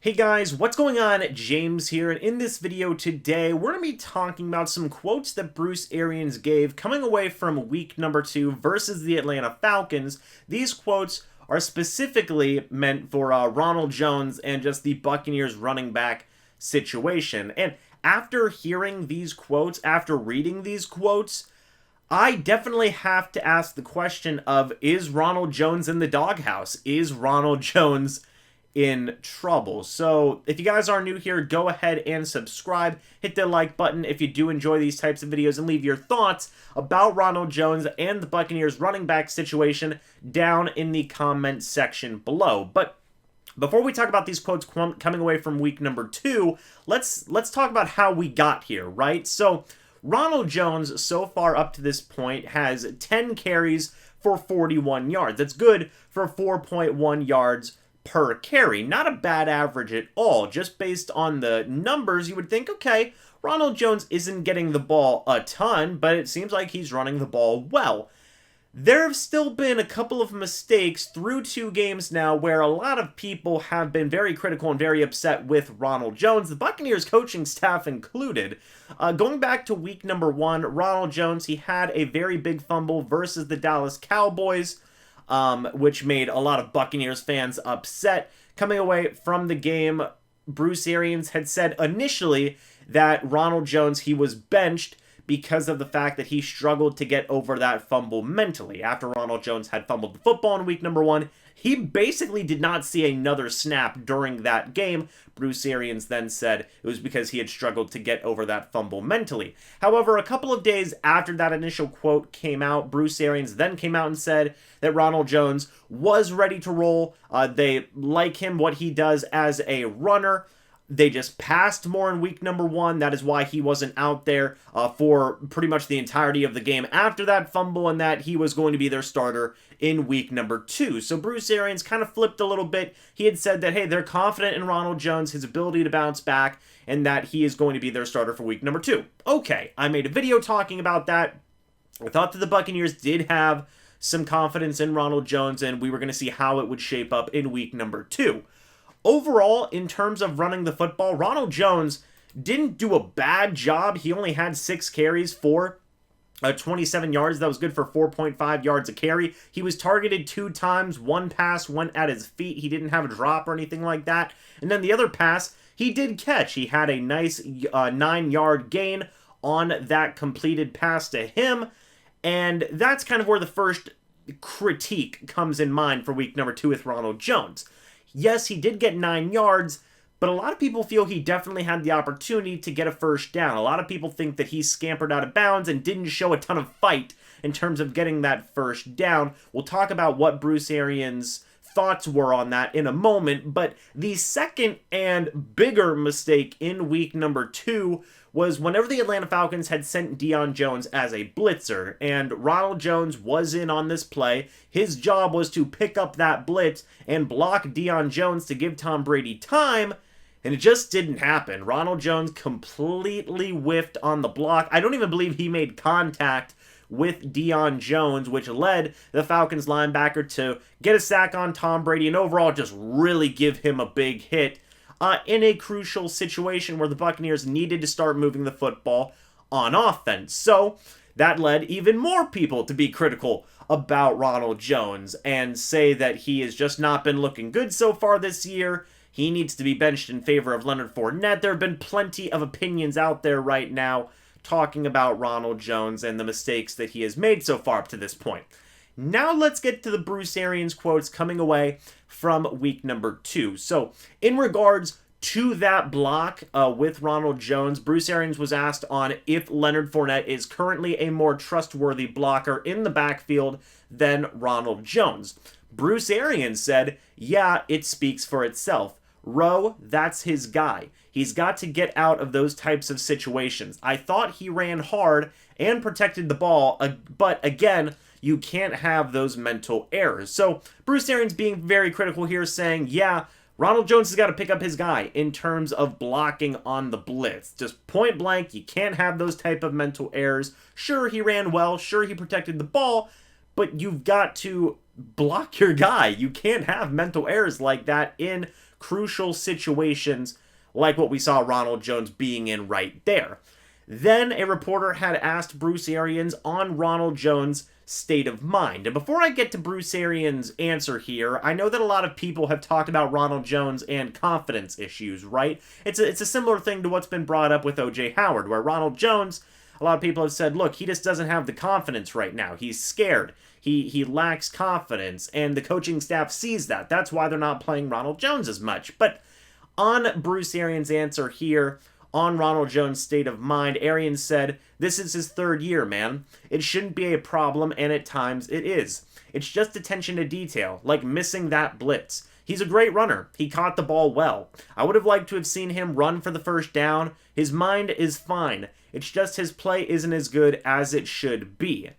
Hey guys, what's going on? James here, and in this video today, we're going to be talking about some quotes that Bruce Arians gave coming away from week number 2 versus the Atlanta Falcons. These quotes are specifically meant for Ronald Jones and just the Buccaneers running back situation. And after hearing these quotes, after reading these quotes, I definitely have to ask the question of, is Ronald Jones in the doghouse? Is Ronald Jones in trouble? So if you guys are new here, go ahead and subscribe, hit the like button if you do enjoy these types of videos, and leave your thoughts about Ronald Jones and the Buccaneers running back situation down in the comment section below. But before we talk about these quotes coming away from week number 2, let's talk about how we got here, right? So Ronald Jones, so far up to this point, has 10 carries for 41 yards. That's good for 4.1 yards per carry. Not a bad average at all. Just based on the numbers, you would think, okay, Ronald Jones isn't getting the ball a ton, but it seems like he's running the ball well. There have still been a couple of mistakes through 2 games now where a lot of people have been very critical and very upset with Ronald Jones, the Buccaneers coaching staff included. Going back to week number 1, Ronald Jones, he had a very big fumble versus the Dallas Cowboys, which made a lot of Buccaneers fans upset. Coming away from the game, Bruce Arians had said initially that Ronald Jones, he was benched because of the fact that he struggled to get over that fumble mentally. After Ronald Jones had fumbled the football in week number 1, he basically did not see another snap during that game. Bruce Arians then said it was because he had struggled to get over that fumble mentally. However, a couple of days after that initial quote came out, Bruce Arians then came out and said that Ronald Jones was ready to roll. They like him, what he does as a runner. They just passed more in week number 1. That is why he wasn't out there for pretty much the entirety of the game after that fumble, and that he was going to be their starter in week number 2. So Bruce Arians kind of flipped a little bit. He had said that, hey, they're confident in Ronald Jones, his ability to bounce back, and that he is going to be their starter for week number 2. Okay, I made a video talking about that. I thought that the Buccaneers did have some confidence in Ronald Jones, and we were going to see how it would shape up in week number 2. Overall, in terms of running the football, Ronald Jones didn't do a bad job. He only had 6 carries for 27 yards. That was good for 4.5 yards a carry. He was targeted 2 times. One pass went at his feet. He didn't have a drop or anything like that. And then the other pass, he did catch. He had a nice 9-yard gain on that completed pass to him. And that's kind of where the first critique comes in mind for week number 2 with Ronald Jones. Yes, he did get 9 yards, but a lot of people feel he definitely had the opportunity to get a first down. A lot of people think that he scampered out of bounds and didn't show a ton of fight in terms of getting that first down. We'll talk about what Bruce Arians' thoughts were on that in a moment, but the second and bigger mistake in week number 2 was whenever the Atlanta Falcons had sent Deion Jones as a blitzer, and Ronald Jones was in on this play. His job was to pick up that blitz and block Deion Jones to give Tom Brady time, and it just didn't happen. Ronald Jones completely whiffed on the block. I don't even believe he made contact with Deion Jones, which led the Falcons linebacker to get a sack on Tom Brady and overall just really give him a big hit in a crucial situation where the Buccaneers needed to start moving the football on offense. So that led even more people to be critical about Ronald Jones and say that he has just not been looking good so far this year. He needs to be benched in favor of Leonard Fournette. There have been plenty of opinions out there right now talking about Ronald Jones and the mistakes that he has made so far up to this point. Now let's get to the Bruce Arians quotes coming away from week number 2. So in regards to that block with Ronald Jones, Bruce Arians was asked on if Leonard Fournette is currently a more trustworthy blocker in the backfield than Ronald Jones. Bruce Arians said, yeah, it speaks for itself. Rowe, that's his guy. He's got to get out of those types of situations. I thought he ran hard and protected the ball, but again, you can't have those mental errors. So Bruce Arians being very critical here, saying, yeah, Ronald Jones has got to pick up his guy in terms of blocking on the blitz. Just point blank, you can't have those type of mental errors. Sure, he ran well. Sure, he protected the ball, but you've got to block your guy. You can't have mental errors like that in crucial situations like what we saw Ronald Jones being in right there. Then a reporter had asked Bruce Arians on Ronald Jones' state of mind. And before I get to Bruce Arians' answer here, I know that a lot of people have talked about Ronald Jones and confidence issues, right? It's a similar thing to what's been brought up with O.J. Howard, where Ronald Jones, a lot of people have said, look, he just doesn't have the confidence right now. He's scared. He lacks confidence, and the coaching staff sees that. That's why they're not playing Ronald Jones as much. But on Bruce Arians' answer here, on Ronald Jones' state of mind, Arians said, this is his third year, man. It shouldn't be a problem, and at times it is. It's just attention to detail, like missing that blitz. He's a great runner. He caught the ball well. I would have liked to have seen him run for the first down. His mind is fine. It's just his play isn't as good as it should be.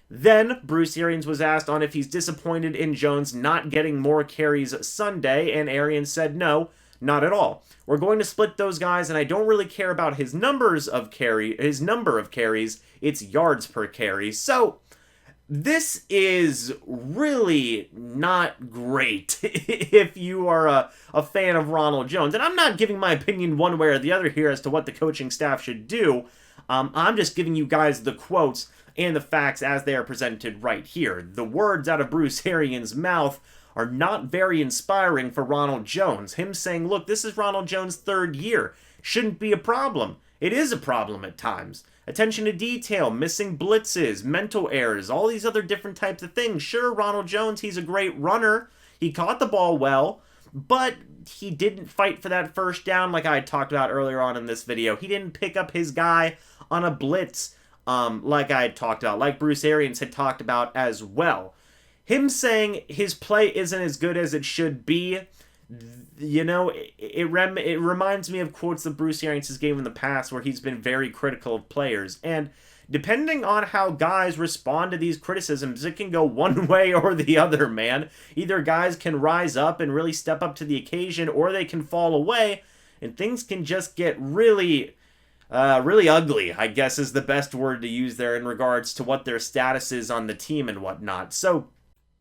Then, Bruce Arians was asked on if he's disappointed in Jones not getting more carries Sunday, and Arians said no, not at all. We're going to split those guys, and I don't really care about his number of carries. It's yards per carry. So, this is really not great if you are a fan of Ronald Jones. And I'm not giving my opinion one way or the other here as to what the coaching staff should do. I'm just giving you guys the quotes and the facts as they are presented right here. The words out of Bruce Arians' mouth are not very inspiring for Ronald Jones. Him saying, look, this is Ronald Jones' third year. Shouldn't be a problem. It is a problem at times. Attention to detail, missing blitzes, mental errors, all these other different types of things. Sure, Ronald Jones, he's a great runner. He caught the ball well, but he didn't fight for that first down like I had talked about earlier on in this video. He didn't pick up his guy on a blitz like I had talked about, like Bruce Arians had talked about as well. Him saying his play isn't as good as it should be, you know, it reminds me of quotes that Bruce Arians has given in the past where he's been very critical of players. And depending on how guys respond to these criticisms, it can go one way or the other, man. Either guys can rise up and really step up to the occasion, or they can fall away, and things can just get really ugly, I guess is the best word to use there in regards to what their status is on the team and whatnot. So,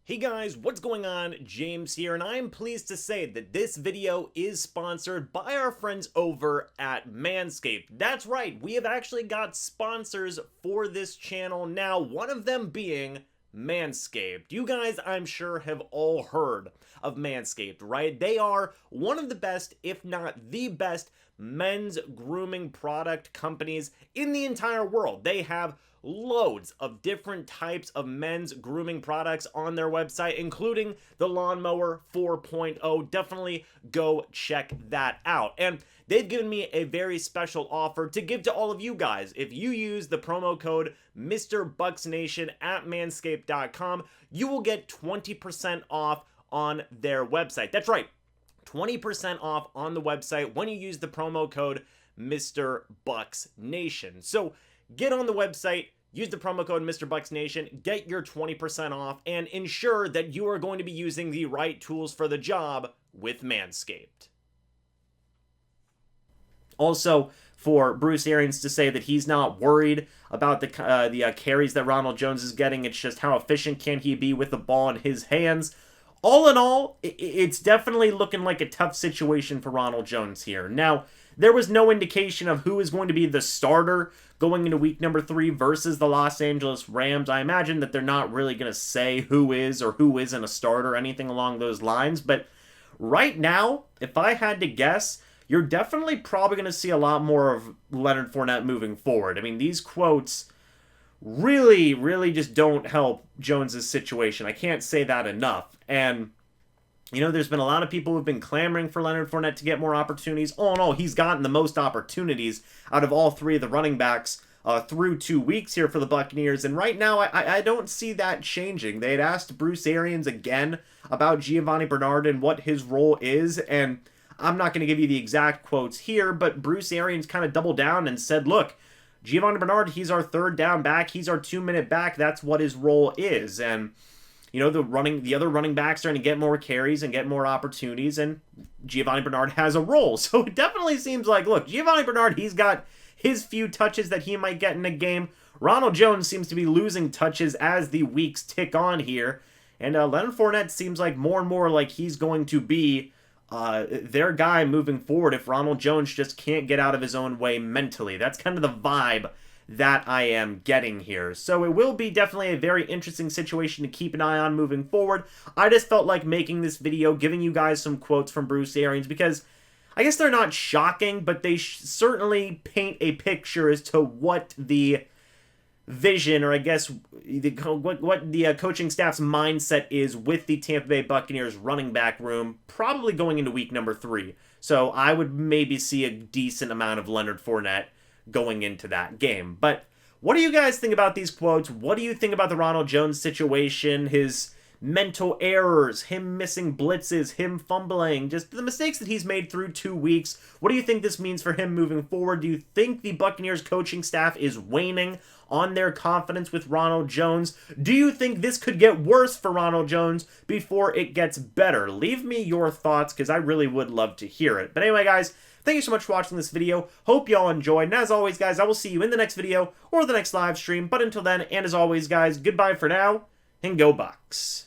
hey guys, what's going on? James here, and I am pleased to say that this video is sponsored by our friends over at Manscaped. That's right, we have actually got sponsors for this channel now, one of them being Manscaped. You guys, I'm sure, have all heard of Manscaped, right? They are one of the best, if not the best, men's grooming product companies in the entire world. They have loads of different types of men's grooming products on their website, including the Lawnmower 4.0. Definitely go check that out. And they've given me a very special offer to give to all of you guys. If you use the promo code MrBucsNation at manscaped.com, you will get 20% off on their website. That's right, 20% off on the website when you use the promo code MrBucsNation. So get on the website, use the promo code MrBucsNation, get your 20% off, and ensure that you are going to be using the right tools for the job with Manscaped. Also, for Bruce Arians to say that he's not worried about the carries that Ronald Jones is getting, it's just how efficient can he be with the ball in his hands. All in all, it's definitely looking like a tough situation for Ronald Jones here. Now, there was no indication of who is going to be the starter going into week number 3 versus the Los Angeles Rams. I imagine that they're not really going to say who is or who isn't a starter or anything along those lines. But right now, if I had to guess, you're definitely probably going to see a lot more of Leonard Fournette moving forward. I mean, these quotes really just don't help Jones's situation. I can't say that enough. And you know, there's been a lot of people who've been clamoring for Leonard Fournette to get more opportunities. All in all, he's gotten the most opportunities out of all 3 of the running backs through 2 weeks here for the Buccaneers. And right now, I don't see that changing. They had asked Bruce Arians again about Giovani Bernard and what his role is. And I'm not going to give you the exact quotes here, but Bruce Arians kind of doubled down and said, look, Giovani Bernard, he's our 3rd down back. He's our 2-minute back. That's what his role is. And you know, the other running backs are going to get more carries and get more opportunities, and Giovani Bernard has a role. So it definitely seems like, look, Giovani Bernard, he's got his few touches that he might get in a game. Ronald Jones seems to be losing touches as the weeks tick on here, and Leonard Fournette seems like more and more like he's going to be their guy moving forward if Ronald Jones just can't get out of his own way mentally. That's kind of the vibe that I am getting here. So it will be definitely a very interesting situation to keep an eye on moving forward. I just felt like making this video, giving you guys some quotes from Bruce Arians, because I guess they're not shocking, but they certainly paint a picture as to what the vision, or I guess what the coaching staff's mindset is with the Tampa Bay Buccaneers running back room, probably going into week number 3. So I would maybe see a decent amount of Leonard Fournette going into that game. But what do you guys think about these quotes? What do you think about the Ronald Jones situation, his mental errors, him missing blitzes, him fumbling, just the mistakes that he's made through 2 weeks? What do you think this means for him moving forward? Do you think the Buccaneers coaching staff is waning on their confidence with Ronald Jones? Do you think this could get worse for Ronald Jones before it gets better? Leave me your thoughts, because I really would love to hear it. But anyway, guys, thank you so much for watching this video. Hope y'all enjoyed. And as always, guys, I will see you in the next video or the next live stream. But until then, and as always, guys, goodbye for now, and go Bucs.